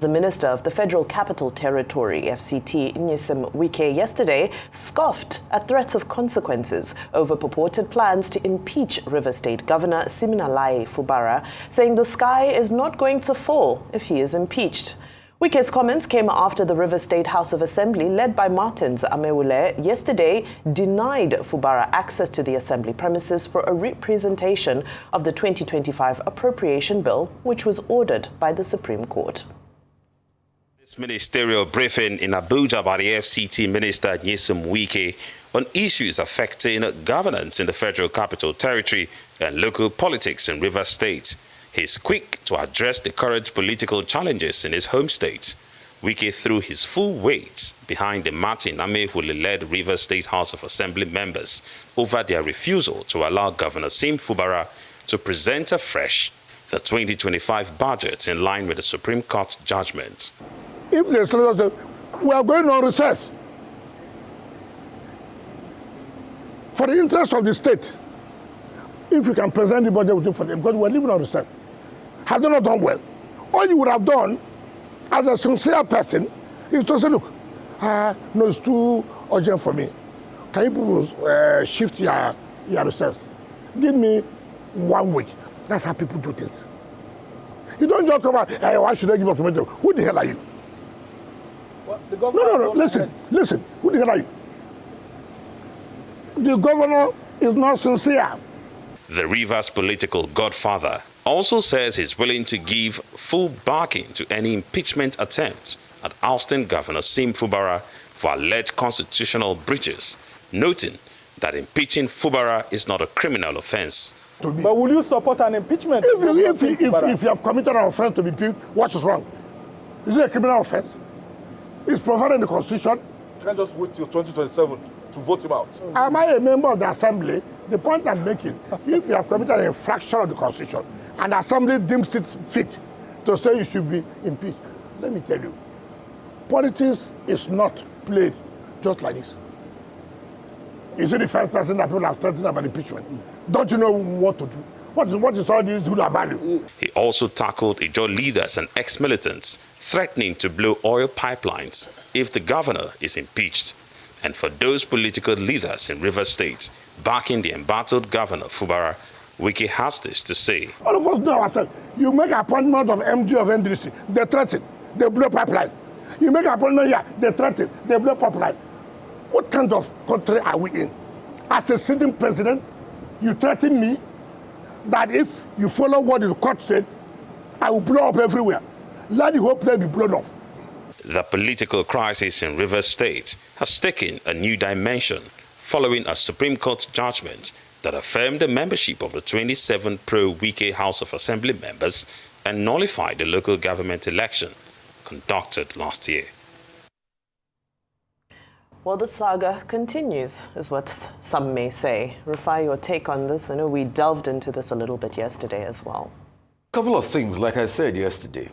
The Minister of the Federal Capital Territory, FCT, Wike, yesterday scoffed at threats of consequences over purported plans to impeach River State Governor Siminalayi Fubara, saying the sky is not going to fall if he is impeached. Wike's comments came after the River State House of Assembly, led by Martins Amewule, yesterday denied Fubara access to the Assembly premises for a representation of the 2025 appropriation bill, which was ordered by the Supreme Court. This ministerial briefing in Abuja by the FCT Minister Wike on issues affecting governance in the Federal Capital Territory and local politics in River State. He's quick to address the current political challenges in his home state. Wike threw his full weight behind the Martin Amewule-led River State House of Assembly members over their refusal to allow Governor Sim Fubara to present afresh the 2025 budget in line with the Supreme Court judgment. If the legislators say, we are going on recess for the interest of the state, if you can present the budget, we do for them, because we are living on recess. Have they not done well? All you would have done as a sincere person is to say, look, no, it's too urgent for me. Can you people shift your recess? Give me 1 week. That's how people do things. You don't just come out, hey, why should I give up to me? Who the hell are you? No, listen. Who the hell are you? The governor is not sincere. The Rivers political godfather also says he's willing to give full backing to any impeachment attempt at ousting Governor Sim Fubara for alleged constitutional breaches, noting that impeaching Fubara is not a criminal offense. But will you support an impeachment? If you have committed an offense to be impeached, what is wrong? Is it a criminal offense? It's provided in the Constitution. You can't just wait till 2027 to vote him out. Am I a member of the Assembly? The point I'm making, if you have committed an infraction of the Constitution and the Assembly deems it fit to say you should be impeached, let me tell you, politics is not played just like this. Is it the first person that people have threatened about impeachment? Don't you know what to do? What is all this Huda value? He also tackled Ijaw leaders and ex-militants threatening to blow oil pipelines if the governor is impeached. And for those political leaders in River State backing the embattled Governor Fubara, Wike has this to say. All of us know ourselves. You make an appointment of MD of NDC, they threaten, they blow pipeline. You make an appointment here, they threaten, they blow pipeline. What kind of country are we in? As a sitting president, you threaten me that if you follow what the court said, I will blow up everywhere. Let the whole place be blown off. The political crisis in River State has taken a new dimension following a Supreme Court judgment that affirmed the membership of the 27 pro-Wike House of Assembly members and nullified the local government election conducted last year. Well, the saga continues, is what some may say. Rufai, your take on this? I know we delved into this a little bit yesterday as well. A couple of things, like I said yesterday.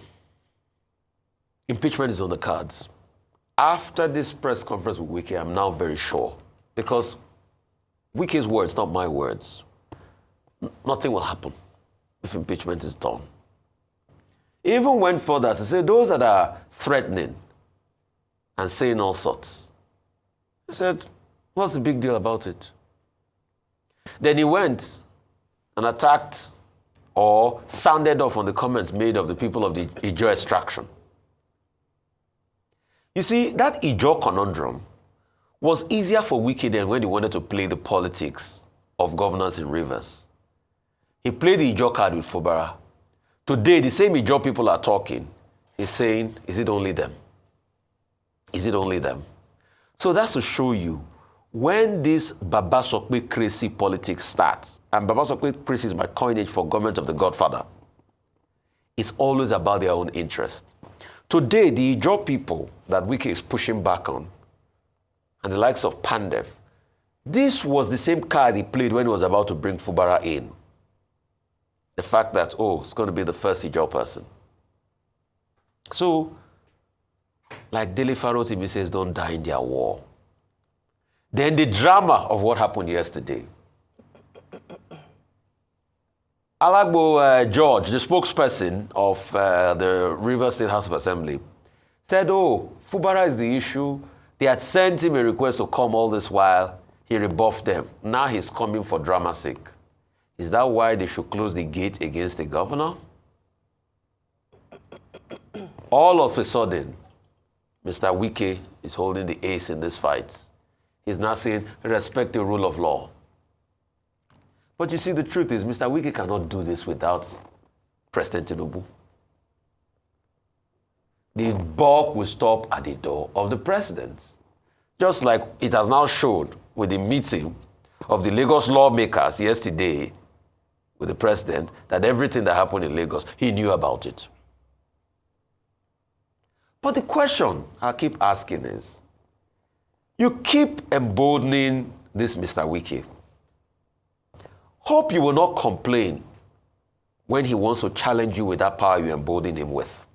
Impeachment is on the cards. After this press conference with Wike, I'm now very sure, because Wike's words, not my words, nothing will happen if impeachment is done. He even went further to say those that are threatening and saying all sorts. He said, what's the big deal about it? Then he went and attacked or sounded off on the comments made of the people of the Ijaw extraction. You see, that Ijaw conundrum was easier for Wike than when he wanted to play the politics of governance in Rivers. He played the Ijaw card with Fubara. Today, the same Ijaw people are talking. He's saying, is it only them? Is it only them? So that's to show you, when this Baba Sokwe crazy politics starts, and Baba Sokwe crazy is my coinage for government of the Godfather, it's always about their own interest. Today, the Ijaw people that Wike is pushing back on, and the likes of Pandev, this was the same card he played when he was about to bring Fubara in. The fact that, oh, it's going to be the first Ijaw person. So, like Dele Farotimi says, don't die in their war. Then the drama of what happened yesterday. Alagbo George, the spokesperson of the Rivers State House of Assembly, said, oh, Fubara is the issue. They had sent him a request to come all this while. He rebuffed them. Now he's coming for drama's sake. Is that why they should close the gate against the governor? All of a sudden, Mr. Wike is holding the ace in this fight. He's now saying, respect the rule of law. But you see, the truth is, Mr. Wike cannot do this without President Tinubu. The buck will stop at the door of the president. Just like it has now showed with the meeting of the Lagos lawmakers yesterday with the president, that everything that happened in Lagos, he knew about it. But the question I keep asking is, you keep emboldening this Mr. Wike. Hope you will not complain when he wants to challenge you with that power you embolden him with.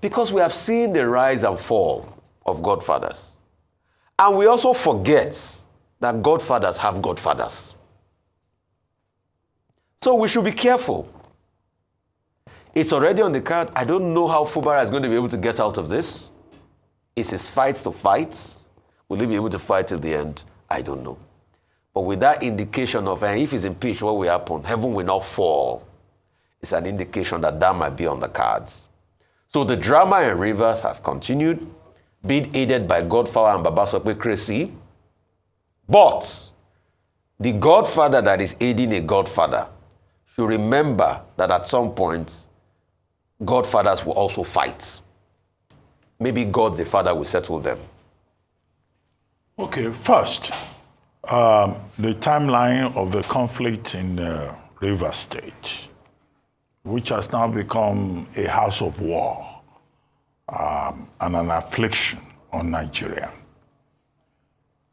Because we have seen the rise and fall of godfathers. And we also forget that godfathers have godfathers. So we should be careful. It's already on the card. I don't know how Fubara is going to be able to get out of this. It's his fight to fight. Will he be able to fight till the end? I don't know. But with that indication of if he's impeached, what will happen? Heaven will not fall. It's an indication that that might be on the cards. So the drama in Rivers have continued, being aided by Godfather and Babasokwe Kresi. But the godfather that is aiding a godfather should remember that at some point, godfathers will also fight. Maybe God the Father will settle them. Okay, first, the timeline of the conflict in Rivers State, which has now become a house of war and an affliction on Nigeria.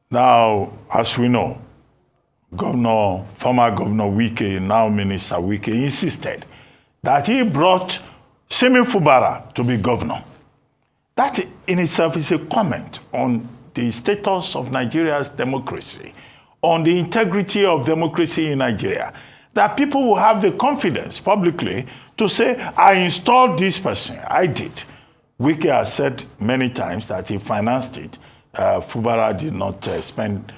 Now, as we know, former Governor Wike, now Minister Wike, insisted that he brought Simi Fubara to be governor. That in itself is a comment on the status of Nigeria's democracy, on the integrity of democracy in Nigeria, that people will have the confidence publicly to say, I installed this person, I did. Wike has said many times that he financed it. Fubara did not spend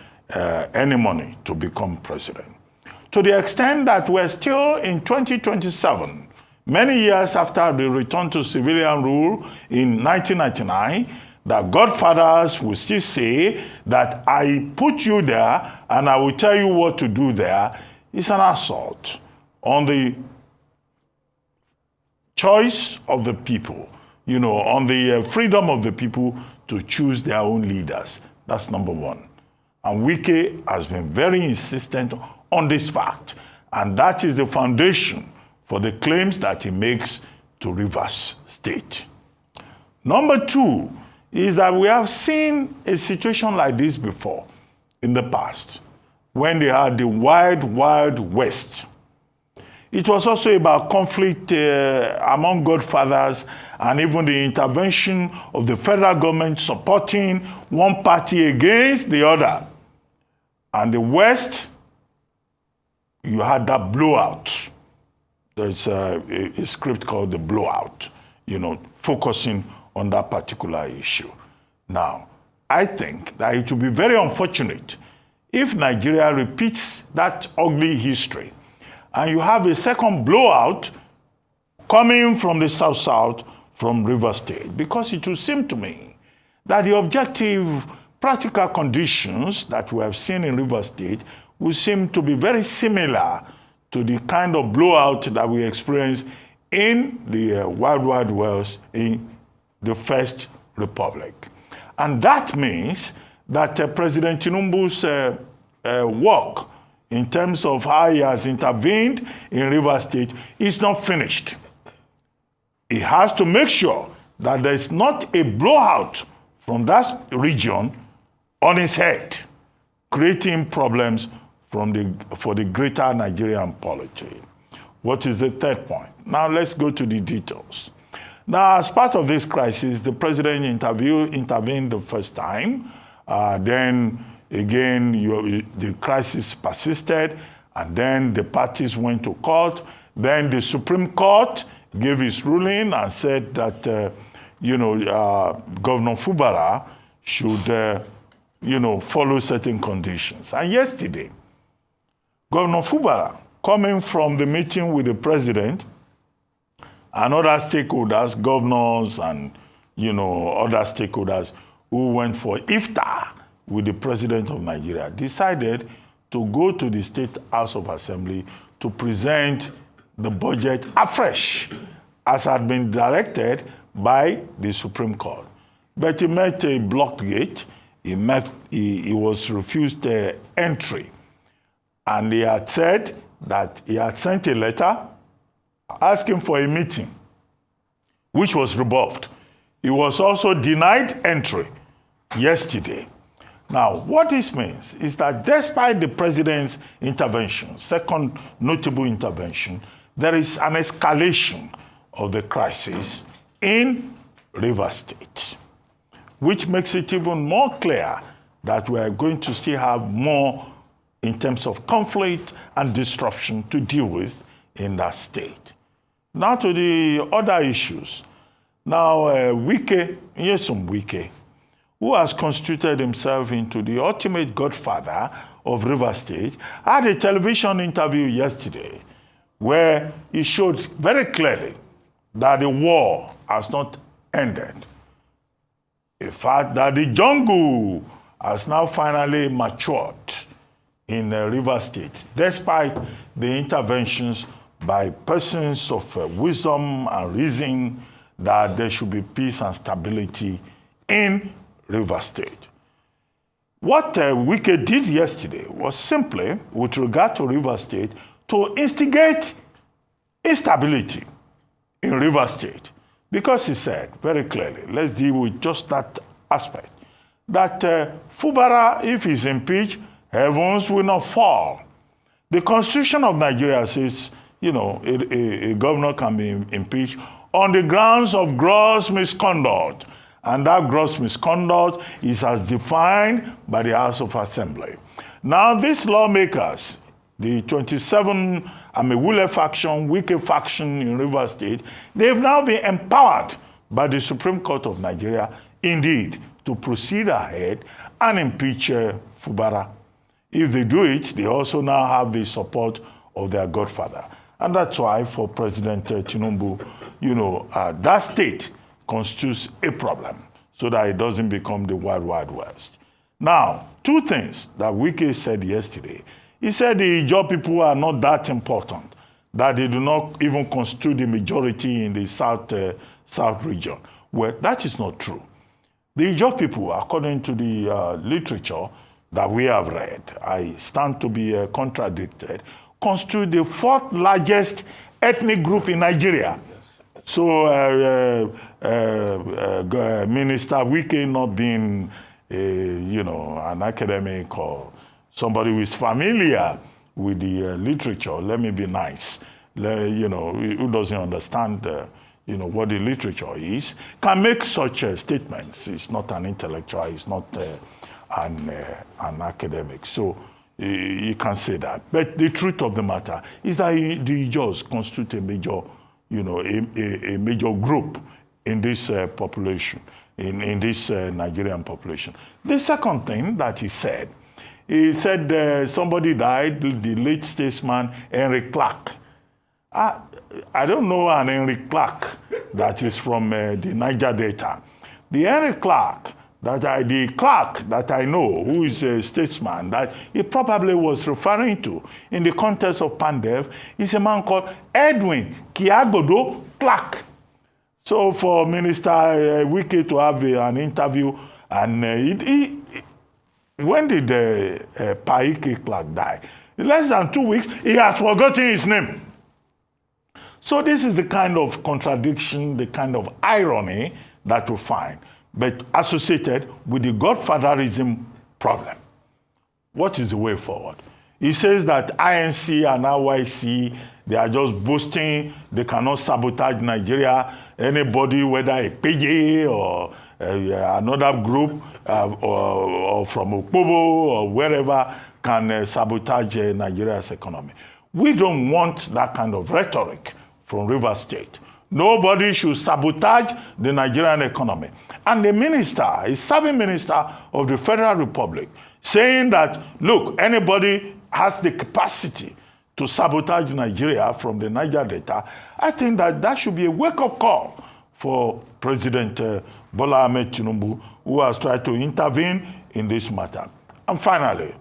any money to become president. To the extent that we're still in 2027, many years after the return to civilian rule in 1999, that godfathers will still say that I put you there and I will tell you what to do there. It's an assault on the choice of the people, on the freedom of the people to choose their own leaders. That's number one. And Wike has been very insistent on this fact. And that is the foundation for the claims that he makes to Rivers State. Number two is that we have seen a situation like this before in the past, when they had the wild, wild west. It was also about conflict among godfathers and even the intervention of the federal government supporting one party against the other. And the West, you had that blowout. There's a script called The Blowout, focusing on that particular issue. Now, I think that it will be very unfortunate if Nigeria repeats that ugly history and you have a second blowout coming from the South-South from Rivers State, because it will seem to me that the objective practical conditions that we have seen in Rivers State will seem to be very similar to the kind of blowout that we experienced in the Wild Wild West in the First Republic. And that means that President Tinubu's work in terms of how he has intervened in Rivers State is not finished. He has to make sure that there is not a blowout from that region on his head, creating problems for the greater Nigerian polity. What is the third point? Now let's go to the details. Now, as part of this crisis, the president intervened the first time. Then again, the crisis persisted, And then the parties went to court. Then the Supreme Court gave its ruling and said that, Governor Fubara should, follow certain conditions. And yesterday, Governor Fubara, coming from the meeting with the president and other stakeholders, governors and, other stakeholders who went for iftar with the president of Nigeria, decided to go to the State House of Assembly to present the budget afresh, as had been directed by the Supreme Court. But he met a blocked gate. He was refused entry. And he had said that he had sent a letter asking for a meeting, which was rebuffed. He was also denied entry yesterday. Now, what this means is that despite the president's intervention, second notable intervention, there is an escalation of the crisis in Rivers State, which makes it even more clear that we are going to still have more in terms of conflict and disruption to deal with in that state. Now to the other issues. Now, Wike, Wike, who has constituted himself into the ultimate godfather of Rivers State, had a television interview yesterday where he showed very clearly that the war has not ended. In fact, that the jungle has now finally matured in Rivers State, despite the interventions by persons of wisdom and reason that there should be peace and stability in Rivers State. What Wike did yesterday was simply, with regard to Rivers State, to instigate instability in Rivers State. Because he said very clearly, let's deal with just that aspect, that Fubara, if he's impeached, heavens will not fall. The Constitution of Nigeria says, a governor can be impeached on the grounds of gross misconduct. And that gross misconduct is as defined by the House of Assembly. Now, these lawmakers, the 27 Amewule faction, Wike faction in Rivers State, they've now been empowered by the Supreme Court of Nigeria, indeed, to proceed ahead and impeach Fubara. If they do it, they also now have the support of their godfather. And that's why for President Tinubu, that state constitutes a problem so that it doesn't become the wild, wild west. Now, two things that Wike said yesterday. He said the Ijaw people are not that important, that they do not even constitute the majority in the south region. Well, that is not true. The Ijaw people, according to the literature that we have read, I stand to be contradicted, constitute the fourth largest ethnic group in Nigeria. So, Minister Wike not being, an academic or somebody who is familiar with the literature, let me be nice, who doesn't understand, what the literature is, can make such statements. It's not an intellectual, it's not an academic. So, you can say that. But the truth of the matter is that the Ijaws constitute a major, a major group in this population, in this Nigerian population. The second thing that he said somebody died, the late statesman Henry Clark. I don't know an Henry Clark that is from the Niger Delta. The Henry Clark the Clark that I know, who is a statesman, that he probably was referring to in the context of Pandev, is a man called Edwin Kiagodo Clark. So for Minister Wike to have an interview, and when did Paike Clark die? In less than 2 weeks, he has forgotten his name. So this is the kind of contradiction, the kind of irony that we find, but associated with the godfatherism problem. What is the way forward? He says that INC and RYC, they are just boasting, they cannot sabotage Nigeria. Anybody, whether a PJ or another group or from Okpobo or wherever, can sabotage Nigeria's economy. We don't want that kind of rhetoric from Rivers State. Nobody should sabotage the Nigerian economy. And the minister, a serving minister of the Federal Republic, saying that, look, anybody has the capacity to sabotage Nigeria from the Niger Delta, I think that should be a wake-up call for President Bola Ahmed Tinubu, who has tried to intervene in this matter. And finally,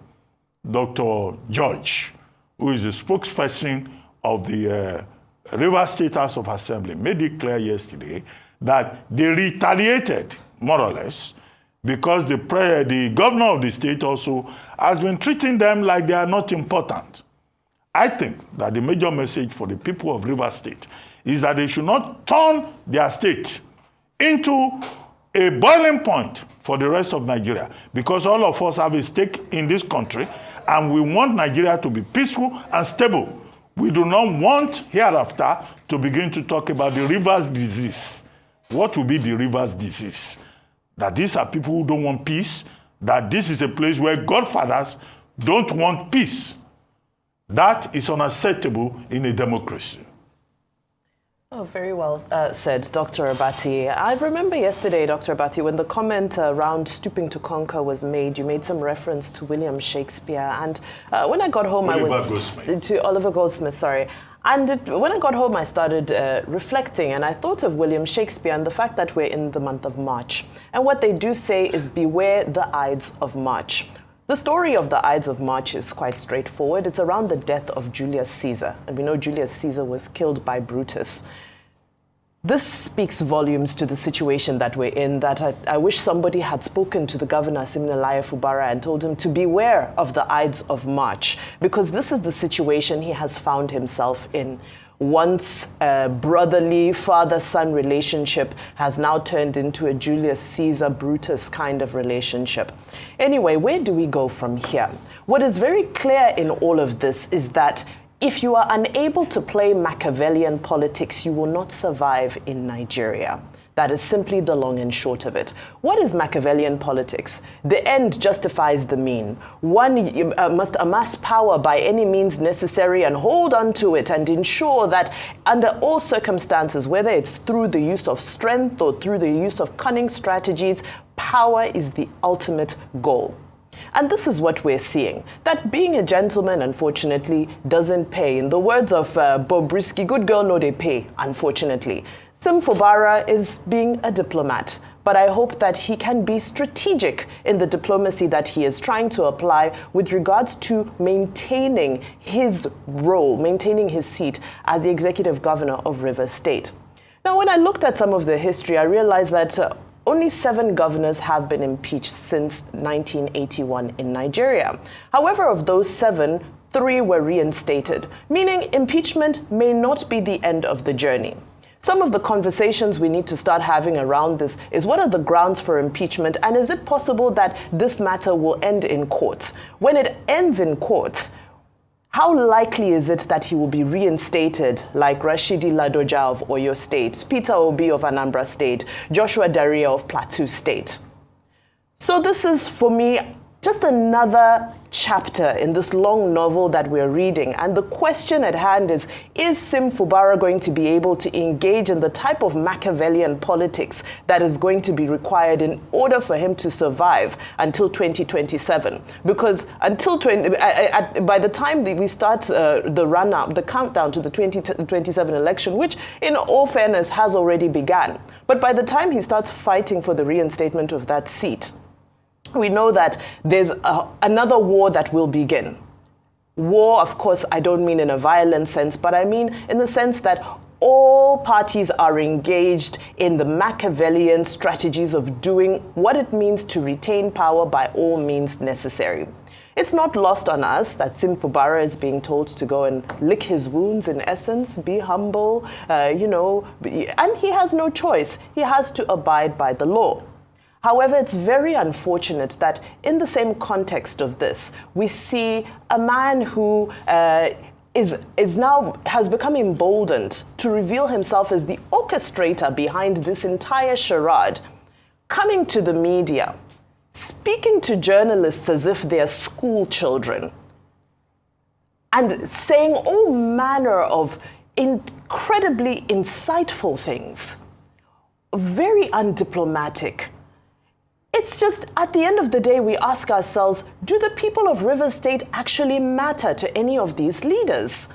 Dr. George, who is the spokesperson of the Rivers State House of Assembly, made it clear yesterday that they retaliated, more or less, because the governor of the state also has been treating them like they are not important. I think that the major message for the people of Rivers State is that they should not turn their state into a boiling point for the rest of Nigeria, because all of us have a stake in this country and we want Nigeria to be peaceful and stable. We do not want hereafter to begin to talk about the rivers disease. What will be the rivers disease? That these are people who don't want peace, that this is a place where godfathers don't want peace. That is unacceptable in a democracy. Oh, very well said, Dr. Abati. I remember yesterday, Dr. Abati, when the comment around stooping to conquer was made, you made some reference to William Shakespeare. And when I got home, to Oliver Goldsmith, sorry. And when I got home, I started reflecting, and I thought of William Shakespeare and the fact that we're in the month of March. And what they do say is, beware the Ides of March. The story of the Ides of March is quite straightforward. It's around the death of Julius Caesar. And we know Julius Caesar was killed by Brutus. This speaks volumes to the situation that we're in, that I wish somebody had spoken to the governor, Siminalayi Fubara, and told him to beware of the Ides of March, because this is the situation he has found himself in. Once a brotherly father-son relationship has now turned into a Julius Caesar-Brutus kind of relationship. Anyway, where do we go from here? What is very clear in all of this is that if you are unable to play Machiavellian politics, you will not survive in Nigeria. That is simply the long and short of it. What is Machiavellian politics? The end justifies the mean. One must amass power by any means necessary and hold on to it and ensure that under all circumstances, whether it's through the use of strength or through the use of cunning strategies, power is the ultimate goal. And this is what we're seeing, that being a gentleman, unfortunately, doesn't pay. In the words of Bob Risky, good girl no they pay, unfortunately. Sim Fubara is being a diplomat, but I hope that he can be strategic in the diplomacy that he is trying to apply with regards to maintaining his role, maintaining his seat as the executive governor of Rivers State. Now, when I looked at some of the history, I realized that only 7 governors have been impeached since 1981 in Nigeria. However, of those 7, 3 were reinstated, meaning impeachment may not be the end of the journey. Some of the conversations we need to start having around this is, what are the grounds for impeachment, and is it possible that this matter will end in court? When it ends in court, how likely is it that he will be reinstated like Rashidi Ladoja of Oyo State, Peter Obi of Anambra State, Joshua Daria of Plateau State? So this is, for me, just another chapter in this long novel that we're reading. And the question at hand is Sim Fubara going to be able to engage in the type of Machiavellian politics that is going to be required in order for him to survive until 2027? Because until by the time we start the run-up, the countdown to the 2027 election, which in all fairness has already begun, but by the time he starts fighting for the reinstatement of that seat, we know that there's another war that will begin. War, of course, I don't mean in a violent sense, but I mean in the sense that all parties are engaged in the Machiavellian strategies of doing what it means to retain power by all means necessary. It's not lost on us that Sim Fubara is being told to go and lick his wounds, in essence, be humble, and he has no choice. He has to abide by the law. However, it's very unfortunate that in the same context of this, we see a man who has become emboldened to reveal himself as the orchestrator behind this entire charade, coming to the media, speaking to journalists as if they're school children, and saying all manner of incredibly insightful things, very undiplomatic. It's just, at the end of the day, we ask ourselves, do the people of Rivers State actually matter to any of these leaders?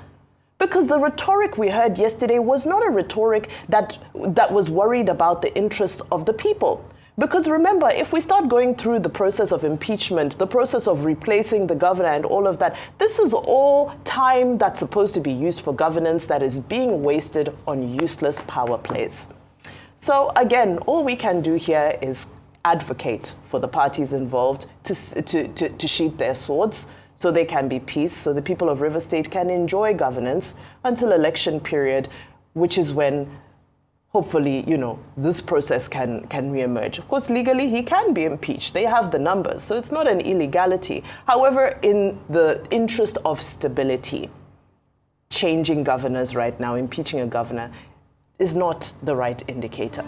Because the rhetoric we heard yesterday was not a rhetoric that was worried about the interests of the people. Because remember, if we start going through the process of impeachment, the process of replacing the governor and all of that, this is all time that's supposed to be used for governance that is being wasted on useless power plays. So again, all we can do here is advocate for the parties involved to sheath their swords so there can be peace, so the people of Rivers State can enjoy governance until election period, which is when hopefully, this process can reemerge. Of course, legally, he can be impeached. They have the numbers, so it's not an illegality. However, in the interest of stability, changing governors right now, impeaching a governor, is not the right indicator.